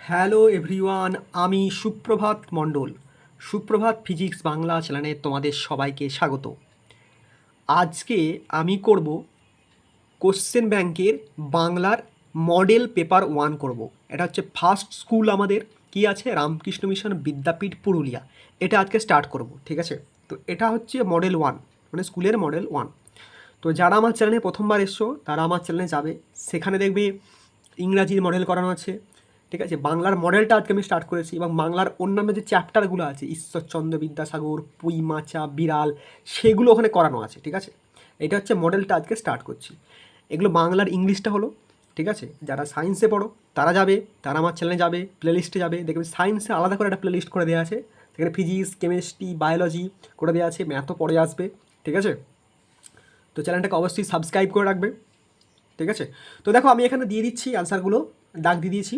Hello everyone, আমি সুপ্রভাত মণ্ডল। সুপ্রভাত ফিজিক্স বাংলা চ্যানেলে তোমাদের সবাইকে স্বাগত। আজকে আমি করব কোশ্চেন ব্যাংকের বাংলার মডেল পেপার 1 করব। এটা হচ্ছে ফার্স্ট স্কুল আমাদের কি আছে, রামকৃষ্ণ মিশন বিদ্যাপীঠ পুরুলিয়া। এটা আজকে স্টার্ট করব, ঠিক আছে? তো এটা হচ্ছে মডেল 1, মানে স্কুলের মডেল 1। তো যারা আমার চ্যানেলে প্রথমবার এসছো তারা আমার চ্যানেলে যাবে, সেখানে দেখবে ইংরাজির মডেল করানো আছে, ঠিক আছে? বাংলার মডেলটা আজকে আমি স্টার্ট করেছি, এবং বাংলার অন্যান্য যে চ্যাপ্টারগুলো আছে, ঈশ্বরচন্দ্র বিদ্যাসাগর, পুঁই মাচা, বিড়াল, সেগুলো ওখানে করানো আছে, ঠিক আছে? এটা হচ্ছে মডেলটা আজকে স্টার্ট করছি। এগুলো বাংলার ইংলিশটা হলো, ঠিক আছে? যারা সায়েন্সে পড়ো তারা যাবে, তারা আমার চ্যানেলে যাবে, প্লেলিস্টে যাবে, দেখবে সায়েন্সে আলাদা করে একটা প্লেলিস্ট করে দেওয়া আছে, সেখানে ফিজিক্স, কেমিস্ট্রি, বায়োলজি করে দেওয়া আছে, ম্যাথও পরে আসবে, ঠিক আছে? তো চ্যানেলটাকে অবশ্যই সাবস্ক্রাইব করে রাখবে, ঠিক আছে? তো দেখো আমি এখানে দিয়ে দিচ্ছি আনসারগুলো, দাগ দিয়ে দিয়েছি।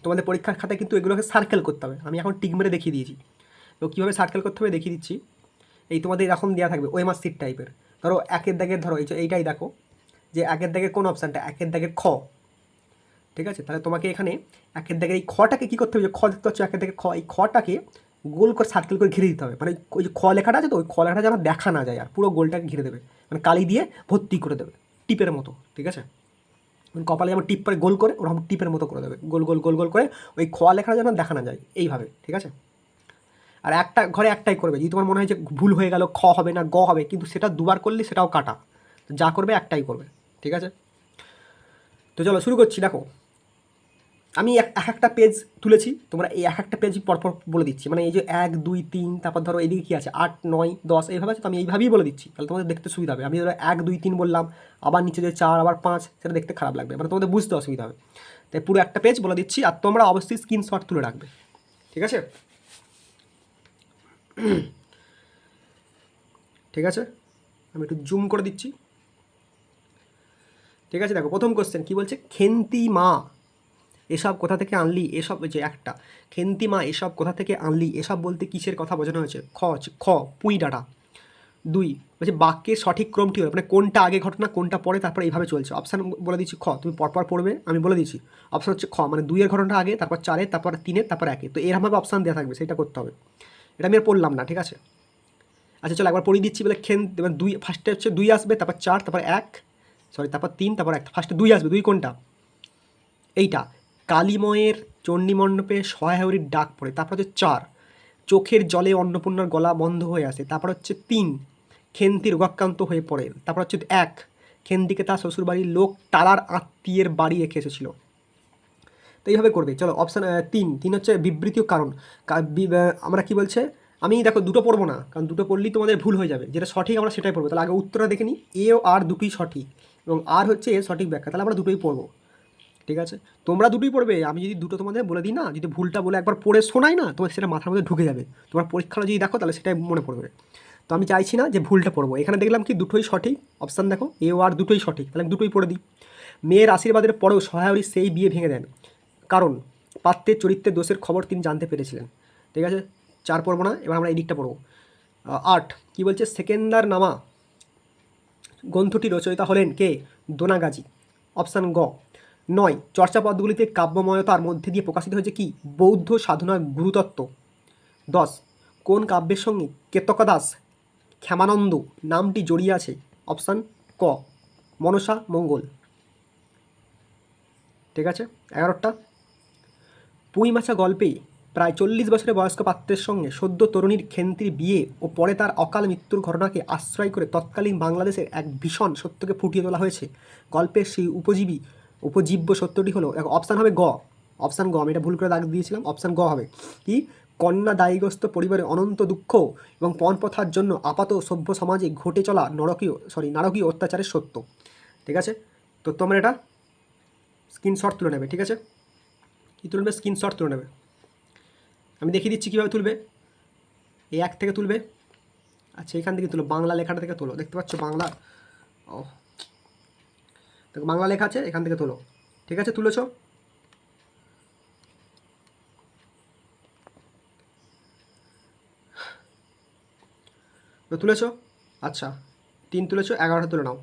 তোমাদের পরীক্ষার খাতায় কিন্তু এগুলোকে সার্কেল করতে হবে, আমি এখন টিক মেরে দেখিয়ে দিয়েছি। তো কীভাবে সার্কেল করতে হবে দেখিয়ে দিচ্ছি। এই তোমাদের এরকম দেওয়া থাকবে ওএমআর সিট টাইপের। ধরো একের দাগের, ধরো এইটাই দেখো যে একের দাগের কোন অপশানটা, একের দাগের খ, ঠিক আছে? তাহলে তোমাকে এখানে একের দাগের এই খটাকে কী করতে হবে, যে খ দেখতে পাচ্ছ একের দাগের খ, এই খটাকে গোল করে সার্কেল করে ঘিরে দিতে হবে। মানে ওই যে খ লেখাটা আছে, তো ওই খ লেখাটা যেন দেখা না যায়, আর পুরো গোলটাকে ঘিরে দেবে, মানে কালি দিয়ে ভর্তি করে দেবে টিপের মতো, ঠিক আছে? কপালে যেমন টিপ করে গোল করে, ওরকম টিপের মতো করে দেবে, গোল গোল গোল গোল করে, ওই খোয়া লেখাটা যেন দেখা না যায় এইভাবে, ঠিক আছে? আর একটা ঘরে একটাই করবে, যদি তোমার মনে হয় যে ভুল হয়ে গেল, খ হবে না গ হবে, কিন্তু সেটা দুবার করলে সেটাও কাটা, যা করবে একটাই করবে, ঠিক আছে? তো চলো শুরু করছি। দেখো আমি এক একটা পেজ তুলেছি, তোমরা এই এক একটা পেজ পরপর বলে দিচ্ছি, মানে এই যে 1 2 3, তারপর ধরো এদিকে কী আছে 8 9 10 এইভাবে আছে, তো আমি এইভাবেই বলে দিচ্ছি, তাহলে তোমাদের দেখতে সুবিধা হবে। আমি ধরো 1 2 3 বললাম, আবার নিচে যে 4 আবার 5, সেটা দেখতে খারাপ লাগবে, মানে তোমাদের বুঝতে অসুবিধা হবে। তাই পুরো একটা পেজ বলে দিচ্ছি, আর তোমরা অবশ্যই স্ক্রিনশট তুলে রাখবে, ঠিক আছে? ঠিক আছে, আমি একটু জুম করে দিচ্ছি, ঠিক আছে? দেখো প্রথম কোশ্চেন কী বলছে, খেন্তি মা এসব কোথা থেকে আনলি, এসব যে একটা খেন্তি মা এসব কোথা থেকে আনলি, এসব বলতে কিসের কথা বোঝানো হয়েছে? খ পুঁই ডাঁটা। 2 বলছে বাক্যের সঠিক ক্রমটি হলো, মানে কোনটা আগে ঘটনা কোনটা পরে, তারপরে এইভাবে চলছে। অপশান বলে দিচ্ছি খ, তুমি পরপর পড়বে, আমি বলে দিচ্ছি। অপশান হচ্ছে খ, মানে 2 এর ঘটনাটা আগে, তারপর 4-এর, তারপর 3-এর, তারপর 1-এর। তো এরকমভাবে অপশান দেওয়া থাকবে, সেটা করতে হবে। এটা আমি আর পড়লাম না, ঠিক আছে? আচ্ছা চলো একবার পড়িয়ে দিচ্ছি। বলে এবার 2, ফার্স্টে হচ্ছে 2 আসবে, তারপর 4, তারপর 1, সরি তারপর 3, তারপর 1। ফার্স্টে 2 আসবে, 2 কোনটা? এইটা কালীময়ের চণ্ডীমণ্ডপে সহায়রীর ডাক পড়ে, তারপর হচ্ছে 4 চোখের জলে অন্নপূর্ণার গলা বন্ধ হয়ে আসে, তারপর হচ্ছে 3 খেন্তি রোগাক্রান্ত হয়ে পড়ে, তারপর হচ্ছে 1 খেন্তিকে তার শ্বশুরবাড়ির লোক তারার আত্মীয়ের বাড়ি রেখে এসেছিল। তো এইভাবে করবে। চলো অপশান 3 হচ্ছে বিবৃতীয় কারণ। আমরা কি বলছে, আমি দেখো দুটো পড়বো না, কারণ দুটো পড়লেই তোমাদের ভুল হয়ে যাবে, যেটা সঠিক আমরা সেটাই পড়বো। তাহলে আগে উত্তরটা দেখে নিই, এ ও আর দুটোই সঠিক, এবং আর হচ্ছে এর সঠিক ব্যাখ্যা, তাহলে আমরা দুটোই পড়বো, ঠিক আছে? তোমরা দুটোই পড়বে, আমি যদি দুটো তোমাদের বলে দিই না, যদি ভুলটা বলে একবার পড়ে শোনাই না, তোমার সেটা মাথার মধ্যে ঢুকে যাবে, তোমার পরীক্ষাটা যদি দেখো তাহলে সেটাই মনে পড়বে। তো আমি চাইছি না যে ভুলটা পড়বো। এখানে দেখলাম কি দুটোই সঠিক, অপশান দেখো এ ও আর দুটোই সঠিক, তাহলে আমি দুটোই পড়ে দিই। মেয়ের আশীর্বাদের পরেও সহায়রী সেই বিয়ে ভেঙে দেন, কারণ পাত্রের চরিত্রের দোষের খবর তিনি জানতে পেরেছিলেন, ঠিক আছে? 4 পড়বো না, এবার আমরা এই দিকটা পড়বো। 8 কী বলছে, সেকেন্দার নামা গ্রন্থটি রচয়িতা হলেন কে? দোনাগাজী, অপশান গ। 9 চর্চাপদগুলিতে কাব্যময়তার মধ্যে দিয়ে প্রকাশিত হয়েছে কি? বৌদ্ধ সাধনার গুরুতত্ত্ব। 10 কোন কাব্যের সঙ্গে কেতকদাস ক্ষেমানন্দ নামটি জড়িয়ে আছে? অপশান ক মনসা মঙ্গল, ঠিক আছে? 11টা পুঁইমাছা গল্পে প্রায় 40 বছরের বয়স্ক পাত্রের সঙ্গে সদ্য তরুণীর খেন্তির বিয়ে ও পরে তার অকাল মৃত্যুর ঘটনাকে আশ্রয় করে তৎকালীন বাংলাদেশের এক ভীষণ সত্যকে ফুটিয়ে তোলা হয়েছে। গল্পের সেই উপজীব্য সত্যটি হলো, অপশান হবে গ, অপশান গ। আমি এটা ভুল করে দাগ দিয়েছিলাম, অপশান গ হবে কি? কন্যা দায়গ্রস্ত পরিবারে অনন্ত দুঃখ এবং পণপ্রথার জন্য আপাত সভ্য সমাজে ঘটে চলা নারকীয় অত্যাচারের সত্য, ঠিক আছে? তো তোমরা এটা স্ক্রিনশট তুলে নেবে, ঠিক আছে? কী তুলবে? স্ক্রিনশট তুলে নেবে। আমি দেখিয়ে দিচ্ছি কীভাবে তুলবে। এই 1 থেকে তুলবে, আচ্ছা এখান থেকে তুলো, বাংলা লেখাটা থেকে তোলো, দেখতে পাচ্ছ বাংলা, ও দেখো বাংলা লেখা আছে, এখান থেকে তোলো, ঠিক আছে? তুলেছ? তো তুলেছ? আচ্ছা 3 তুলেছ, 11টা তুলে নাও,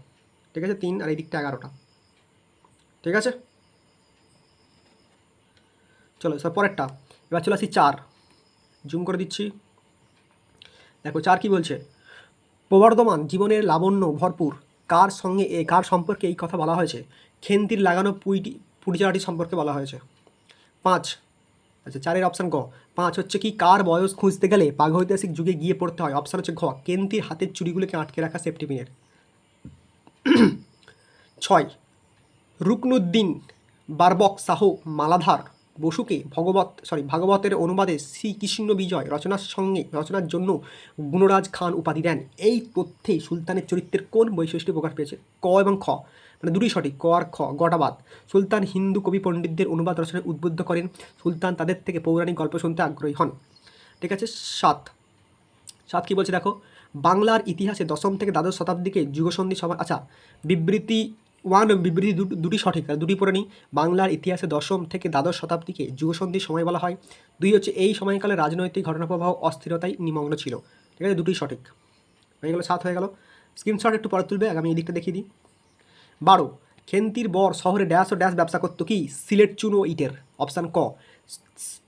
ঠিক আছে? 3 আর এই দিকটা 11টা, ঠিক আছে? চলো স্যার পরেরটা, এবার চলে আসি 4, জুম করে দিচ্ছি। দেখো 4 কি বলছে, প্রবর্ধমান জীবনের লাবণ্য ভরপুর কার সম্পর্কে এই কথা বলা হয়েছে? খেন্তির লাগানো পুঁটি সম্পর্কে বলা হয়েছে। 5, আচ্ছা 4-এর অপশান গ। 5 হচ্ছে কি, কার বয়স খুঁজতে গেলে প্রাগৈতিহাসিক যুগে গিয়ে পড়তে হয়? অপশান হচ্ছে ঘ, কেন্তির হাতের চুড়িগুলোকে আটকে রাখা সেফটি পিনের। 6, রুকনুদ্দিন বারবক শাহ মালাধার বসুকে ভাগবতের অনুবাদে শ্রীকৃষ্ণ বিজয় রচনার জন্য গুণরাজ খান উপাধি দেন। এই তথ্যে সুলতানের চরিত্রের কোন বৈশিষ্ট্য প্রকাশ পেয়েছে? ক এবং খ, মানে দুটোই সঠিক, ক আর খ, গটা বাদ। সুলতান হিন্দু কবি পণ্ডিতদের অনুবাদ রচনায় উদ্বুদ্ধ করেন। সুলতান তাদের থেকে পৌরাণিক গল্প শুনতে আগ্রহী হন। ঠিক আছে। 7 কী বলছে দেখো, বাংলার ইতিহাসে দশম থেকে দ্বাদশ শতাব্দীকে যুগসন্ধি সময়, আচ্ছা বিবৃতি 1 এবং বিবৃতি দুটি সঠিক, আর দুটি পড়ে নিই। বাংলার ইতিহাসে দশম থেকে দ্বাদশ শতাব্দীকে যুগসন্ধির সময় বলা হয়। 2 হচ্ছে এই সময়কালে রাজনৈতিক ঘটনাপ্রবাহ অস্থিরতায় নিমগ্ন ছিল। ঠিক আছে, দুটোই সঠিক হয়ে গেল। 7 হয়ে গেল। স্ক্রিনশট একটু পরে তুলবে, আগে আমি এই দিকটা দেখিয়ে দিই। 12, খেন্তির বর শহরে ড্যাশ ও ড্যাশ ব্যবসা করতো কি? সিলেট চুন ও ইটের। অপশান ক।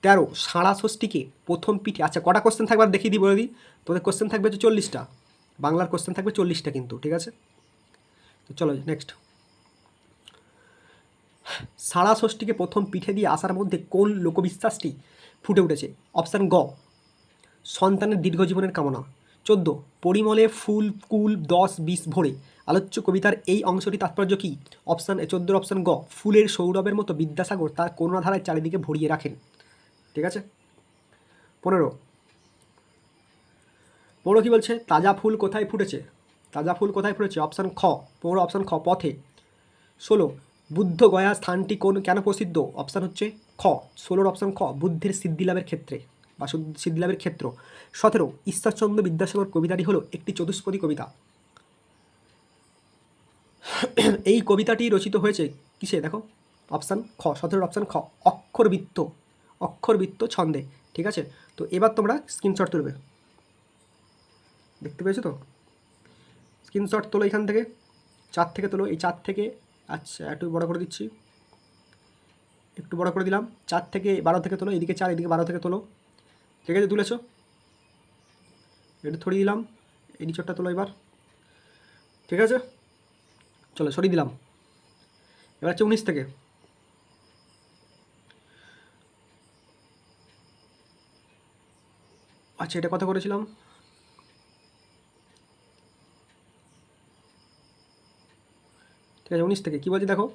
13, সাড়া ষষ্ঠীকে প্রথম পিঠে, আচ্ছা কটা কোশ্চেন থাকবে আর দেখিয়ে দিই, বলে দিই। তোদের কোশ্চেন থাকবে হচ্ছে 40টা, বাংলার কোশ্চেন থাকবে 40টা কিন্তু, ঠিক আছে। তো চলো নেক্সট। সাড়া ষষ্ঠীকে প্রথম পিঠে দিয়ে আসার মধ্যে কোন লোকবিশ্বাসটি ফুটে উঠেছে? অপশান গ, সন্তানের দীর্ঘজীবনের কামনা। 14, পরিমলে ফুল কুল 10-20 ভরে। আলোচ্য কবিতার এই অংশটি তাৎপর্য কী? অপশান 14 অপশান গ, ফুলের সৌরভের মতো বিদ্যাসাগর তার করুণাধারায় চারিদিকে ভরিয়ে রাখেন। ঠিক আছে। 15 কি বলছে, তাজা ফুল কোথায় ফুটেছে? অপশান খ, অপশান খ, পথে। 16, বুদ্ধ গয়া স্থানটি কেন প্রসিদ্ধ? অপশান হচ্ছে খ, 16 অপশান খ, বুদ্ধের সিদ্ধিলাভের ক্ষেত্রে বা সিদ্ধিলাভের ক্ষেত্র। 17, ঈশ্বরচন্দ্র বিদ্যাসাগর কবিতাটি হলো একটি চতুষ্পদী কবিতা। এই কবিতাটি রচিত হয়েছে কিসে? দেখো অপশান খ, 17 অপশান খ, অক্ষরবৃত্ত ছন্দে। ঠিক আছে। তো এবার তোমরা স্ক্রিনশট তুলবে, দেখতে পেয়েছো তো? স্ক্রিনশট তোলো এখান থেকে, 4 থেকে তোলো, এই 4 থেকে, আচ্ছা একটু বড় করে দিচ্ছি, একটু বড় করে দিলাম। 4 থেকে 12 থেকে তোলো, এদিকে 4 এদিকে 12 থেকে তোলো। ঠিক আছে, তুলেছো? এটা ছড়িয়ে দিলাম, এই নিচরটা তোলো এবার। ঠিক আছে, চলো সরিয়ে দিলাম। এবার হচ্ছে 19 থেকে। আচ্ছা এটা কথা করেছিলাম, ঠিক আছে 19 থেকে কী বলছে দেখো,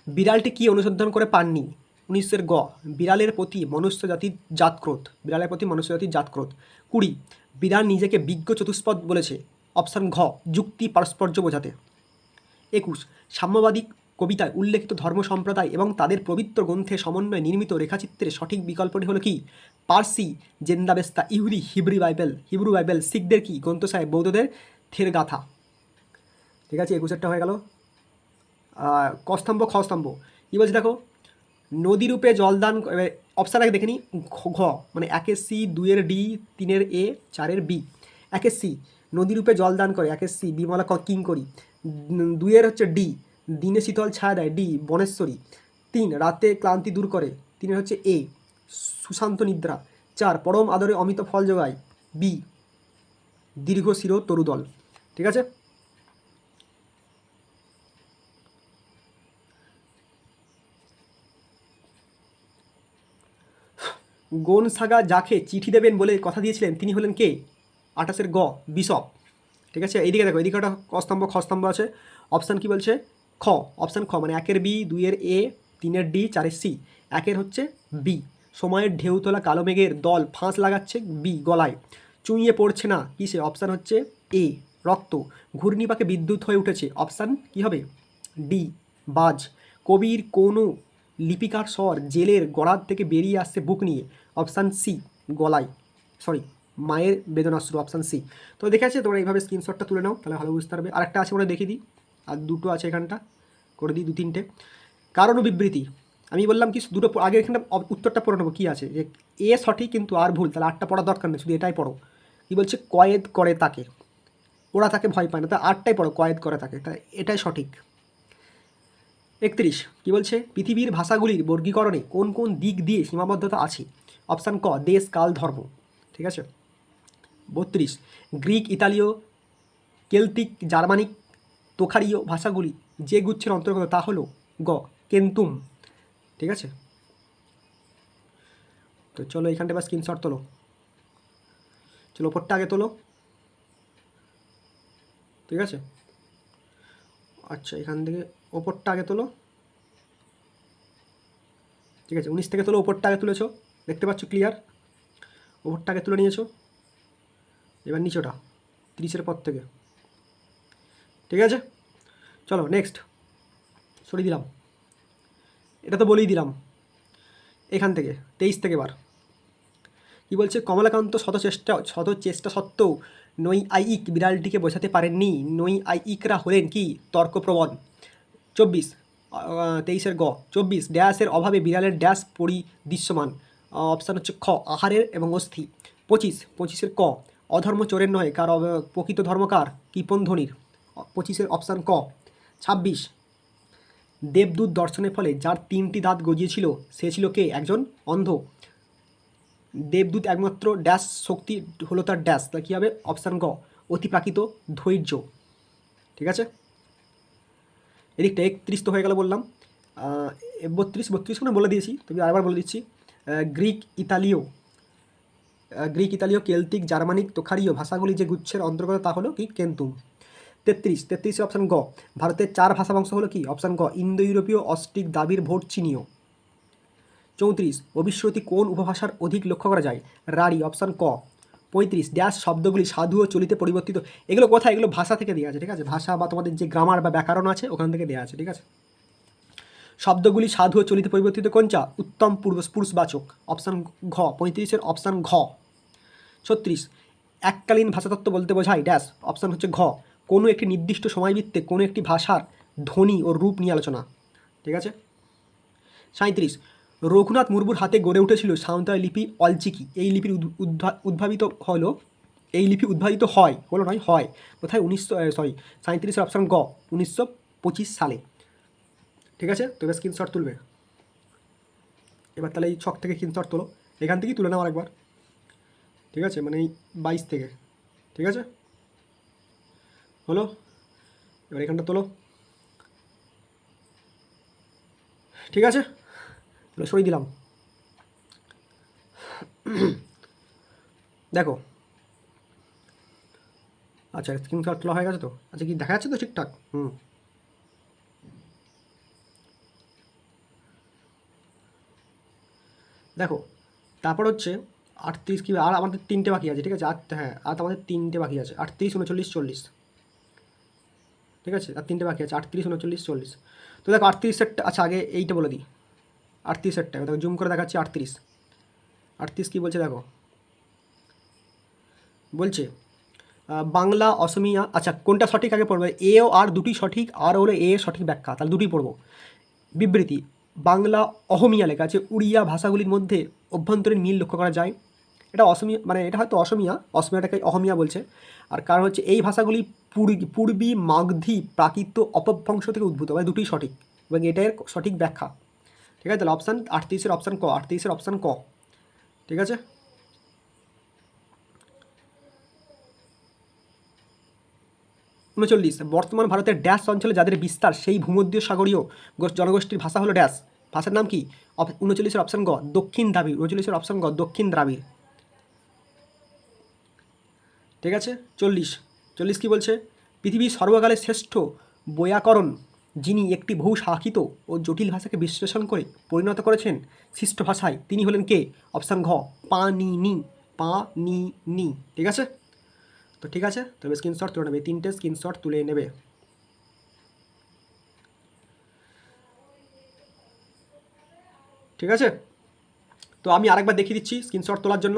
বিড়ালটি কি অনুসন্ধান করে পাননি? 19-এর গ, বিড়ালের প্রতি মনুষ্য জাতির জাতক্রোধ। 20, বিড়াল নিজেকে বিজ্ঞ চতুষ্পদ বলেছে। অপশান ঘ, যুক্তি পারস্পর্য বোঝাতে। 21, সাম্যবাদী কবিতায় উল্লেখিত ধর্ম সম্প্রদায় এবং তাদের পবিত্র গ্রন্থে সমন্বয়ে নির্মিত রেখাচিত্রের সঠিক বিকল্পটি হলো কি? পার্সি জেন্দাবেস্তা, ইহুদি হিব্রু বাইবেল, শিখদের কি গ্রন্থসাহেব, বৌদ্ধদের থেরগাথা। ঠিক আছে, 21-এরটা হয়ে গেল। কস্তম্ভ খস্তম্ভ কী বলছে দেখো, নদীরূপে জলদান, অপশান আগে দেখে নিই। ঘ, মানে 1-এর সি, 2-এর ডি, 3-এর এ, 4-এর বি। 1-এর সি, নদীরূপে জলদান করে, 1-এর সি বিমলা কিঙ্করী। 2-এর হচ্ছে ডি, দিনে শীতল ছায়া দেয়, ডি বনেশ্বরী। 3, রাতে ক্লান্তি দূর করে, 3-এর হচ্ছে এ সুশান্ত নিদ্রা। 4, পরম আদরে অমিত ফল যোগায়, বি দীর্ঘ শির তরুদল। ঠিক আছে। গোনসাগা যাকে চিঠি দেবেন বলে কথা দিয়েছিলেন তিনি হলেন কে? 28-এর গ, বিশপ। ঠিক আছে, এইদিকে দেখো, এদিকে একটা কস্তম্ভ খস্তম্ভ আছে। অপশান কি বলছে? খ, অপশান খ, মানে 1-এর বি, 2-এর এ, 3-এর ডি, 4-এর সি। 1-এর হচ্ছে বি, সময়ের ঢেউ তোলা কালো মেঘের দল ফাঁস লাগাচ্ছে বি গলায়, চুঁইয়ে পড়ছে না কিসে? অপশান হচ্ছে এ, রক্ত। ঘূর্ণিপাকে বিদ্যুৎ হয়ে উঠেছে। অপশান কি হবে? ডি, বাজ। কবির কোনো লিপিকার স্বর জেলের গড়ার থেকে বেরিয়ে আসছে বুক নিয়ে। অপশান সি, গলায়, মায়ের বেদনাশ্রু। Option C. তো দেখে আছে, তোমরা এইভাবে স্ক্রিনশটটা তুলে নাও, তাহলে ভালো বুঝতে পারবে। আরেকটা আছে, ওরা দেখিয়ে দিই, আর দুটো আছে এখানটা, করে দিই 2-3টে। কারণ ও বিবৃতি, আমি বললাম কি দুটো আগে এখানটা উত্তরটা পড়ে নেবো, কী আছে যে এ সঠিক কিন্তু আর ভুল, তাহলে 8টা পড়ার দরকার নেই, শুধু এটাই পড়ো। কী বলছে? কয়েদ করে তাকে, ওরা তাকে ভয় পায় না, তা 8টাই পড়ো, কয়েদ করে তাকে, তা এটাই সঠিক। 31 কি বলছে, পৃথিবীর ভাষাগুলির বর্গীকরণে কোন কোন দিক দিয়ে সীমাবদ্ধতা আছে? অপশান ক দেশ, কাল, ধর্ম। ঠিক আছে। 32 গ্রিক, ইতালীয়, কেল্টিক, জার্মানিক, তোখারীয় ভাষাগুলি যে গুচ্ছের অন্তর্গত তা হলো গ কেন্তুম। ঠিক আছে। তো চলো এখানটা বা স্ক্রিনশট তোলো, চলো ওপরটা আগে তোলো। ঠিক আছে, আচ্ছা এখান থেকে ওপরটা আগে তোলো। ঠিক আছে, 19 থেকে তোলো, ওপরটা আগে তুলেছো, দেখতে পাচ্ছ ক্লিয়ার, ওপরটা আগে তুলে নিয়েছো। এবার নিচেটা 30-এর পর থেকে। ঠিক আছে, চলো নেক্সট, সরিয়ে দিলাম, এটা তো বলেই দিলাম। এখান থেকে 23 থেকে বার কী বলছে, কমলাকান্ত শত চেষ্টা সত্ত্বেও নৈয়ায়িক বিড়ালটিকে বোঝাতে পারেননি। নৈয়ায়িকরা হলেন কি তর্কপ্রবণ। 24 23-এর গ 24 ড্যাশের অভাবে বিড়ালের ড্যাশ পরিদৃশ্যমান। অপশান হচ্ছে খ আহারের এবং অস্থি। 25-এর ক অধর্ম চোরের নয়, কার প্রকৃত ধর্মকার কৃপণ ধ্বনির। 25-এর অপশান ক। 26 দেবদূত দর্শনের ফলে যার 3টি দাঁত গজিয়েছিল সে ছিল কে? একজন অন্ধ। দেবদূত একমাত্র ড্যাশ শক্তি হলো তার ড্যাশ, তা কী হবে? অপশান গ অতিপ্রাকৃত ধৈর্য। ঠিক আছে, এদিকটা 31 তো হয়ে গেল বললাম। 32 মানে বলে দিয়েছি, তবে আরেকবার বলে দিচ্ছি। গ্রিক, ইতালীয়, কেল্টিক, জার্মানিক, তোখারীয় ভাষাগুলি যে গুচ্ছের অন্তর্গত তা হলো কি? কেন্তুম। 33-এর অপশান গ ভারতের 4 ভাষা বংশ হলো কি? অপশান গ ইন্দো ইউরোপীয়, অস্ট্রিক, দ্রাবিড়, ভোট, চীনীয়। 34 অবিশ্রুতি কোন উপভাষার অধিক লক্ষ্য করা যায়? রাঢ়ী। অপশান ক। 35 ড্যাশ শব্দগুলি সাধু ও চলিতে পরিবর্তিত। এগুলো কোথায়? এগুলো ভাষা থেকে দেওয়া আছে। ঠিক আছে, ভাষা বা তোমাদের যে গ্রামার বা ব্যাকরণ আছে ওখান থেকে দেওয়া আছে। ঠিক আছে, শব্দগুলি সাধু ও চলিতে পরিবর্তিত কোনটা? উত্তম পুরুষবাচক। অপশান ঘ 35-এর অপশান ঘ। 36 এককালীন ভাষাতত্ত্ব বলতে বোঝায় ড্যাশ। অপশান হচ্ছে ঘ কোনো একটি নির্দিষ্ট সময়বৃত্তে কোনো একটি ভাষার ধ্বনি ও রূপ নিয়ে আলোচনা। ঠিক আছে। 37 রঘুনাথ মুর্মুর হাতে গড়ে উঠেছিল সাঁওতালি লিপি অলচিকি। এই লিপির উদ্ভাবিত হয় কোথায়? 37-এর অপশান গ 1925 সালে। ঠিক আছে, তো এবার স্ক্রিনশট তুলবে। এবার তাহলে এই ছক থেকে স্ক্রিনশট তোলো, এখান থেকেই তুলে নাও আরেকবার। ঠিক আছে, মানে এই 22 থেকে। ঠিক আছে, হলো, এবার এখানটা তোলো। ঠিক আছে, সরিয়ে দিলাম। দেখো, আচ্ছা স্ক্রিনশট তোলা হয়ে গেছে তো? আচ্ছা কি দেখা যাচ্ছে তো ঠিকঠাক? দেখো, তারপর হচ্ছে 38 কি, আর আমাদের 3টে বাকি আছে। ঠিক আছে, হ্যাঁ আর আমাদের 3টে বাকি আছে, 38, 39, 40। ঠিক আছে, আর 3টে বাকি আছে, 38, 39, 40। তো দেখো 38-এরটা, আচ্ছা আগে এইটা বলে দিই। 38-এরটা দেখো, জুম করে দেখাচ্ছি। 38 কী বলছে দেখো, বলছে বাংলা, অসমিয়া, আচ্ছা কোনটা সঠিক আগে পড়বে? এ ও আর দুটি সঠিক, আর হলো এ সঠিক ব্যাখ্যা, তাহলে দুটি পড়বো। বিবৃতি, বাংলা অহমিয়া লেখা আছে। উড়িয়া ভাষাগুলির মধ্যে অভ্যন্তরীণ মিল লক্ষ্য করা যায়। এটা অসমিয়া, মানে এটা হয়তো অসমিয়াটাকে অহমিয়া বলছে। আর কারণ হচ্ছে এই ভাষাগুলি পূর্বী মাগধী প্রাকৃত অপভ্রংশ থেকে উদ্ভূত, মানে দুটোই সঠিক এবং এটার সঠিক ব্যাখ্যা। ঠিক আছে, তাহলে অপশান 38-এর অপশান ক, 38-এর অপশান ক। ঠিক আছে, 39 বর্তমান ভারতের ড্যাশ অঞ্চলে যাদের বিস্তার সেই ভূমধ্য সাগরীয় জনগোষ্ঠীর ভাষা হলো ড্যাশ। ভাষার নাম কি? 39-এর অপশান গ দক্ষিণ দ্রাবিড়। 39-এর অপশান গ দক্ষিণ দ্রাবিড়। ঠিক আছে, 40 কি বলছে? পৃথিবীর সর্বকালের শ্রেষ্ঠ বৈয়াকরণ যিনি একটি বহু শাখিত ও জটিল ভাষাকে বিশ্লেষণ করে পরিণত করেছেন সৃষ্ট ভাষায়, তিনি হলেন কে? অপশান ঘ পাণিনি। ঠিক আছে, তো ঠিক আছে, তবে স্ক্রিনশট তুলে নেবে, 3টে স্ক্রিনশট তুলে নেবে। ঠিক আছে, তো আমি আরেকবার দেখিয়ে দিচ্ছি স্ক্রিনশট তোলার জন্য।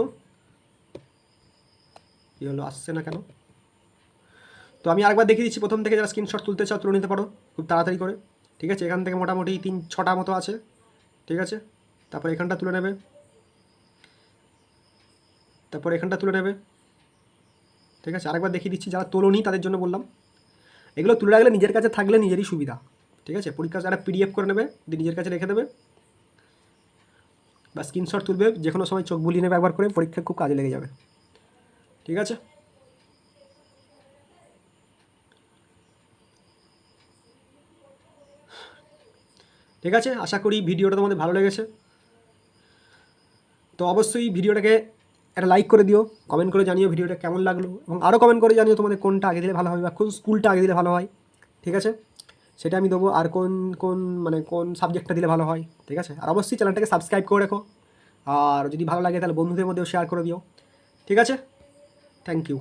কী হলো, আসছে না কেন? তো আমি আরেকবার দেখিয়ে দিচ্ছি, প্রথম থেকে যারা স্ক্রিনশট তুলতে চাও তুলে নিতে পারো খুব তাড়াতাড়ি করে। ঠিক আছে, এখান থেকে মোটামুটি 3-6টা মতো আছে। ঠিক আছে, তারপর এখানটা তুলে নেবে, তারপর এখানটা তুলে নেবে। ঠিক আছে, আরেকবার দেখিয়ে দিচ্ছি, যারা তোলোনি তাদের জন্য বললাম। এগুলো তুলে রাখলে নিজের কাছে থাকলে নিজেরই সুবিধা। ঠিক আছে, পরীক্ষার একটা পিডিএফ করে নেবে, দিয়ে নিজের কাছে রেখে দেবে বা স্ক্রিনশট তুলবে, যে কোনো সময় চোখ বুলিয়ে নেবে একবার করে, পরীক্ষা খুব কাজে লেগে যাবে। ঠিক আছে, ঠিক আছে, আশা করি ভিডিওটা তোমাদের ভালো লেগেছে। তো অবশ্যই ভিডিওটাকে একটা লাইক করে দিও, কমেন্ট করে জানিও ভিডিওটা কেমন লাগলো, এবং আরও কমেন্ট করে জানিও তোমাদের কোনটা আগে দিলে ভালো হয় বা কোন স্কুলটা আগে দিলে ভালো হয়। ঠিক আছে, সেটা আমি দেবো, আর কোন কোন মানে কোন সাবজেক্টটা দিলে ভালো হয়। ঠিক আছে, আর অবশ্যই চ্যানেলটাকে সাবস্ক্রাইব করে রেখো, আর যদি ভালো লাগে তাহলে বন্ধুদের মধ্যেও শেয়ার করে দিও। ঠিক আছে, থ্যাংক ইউ।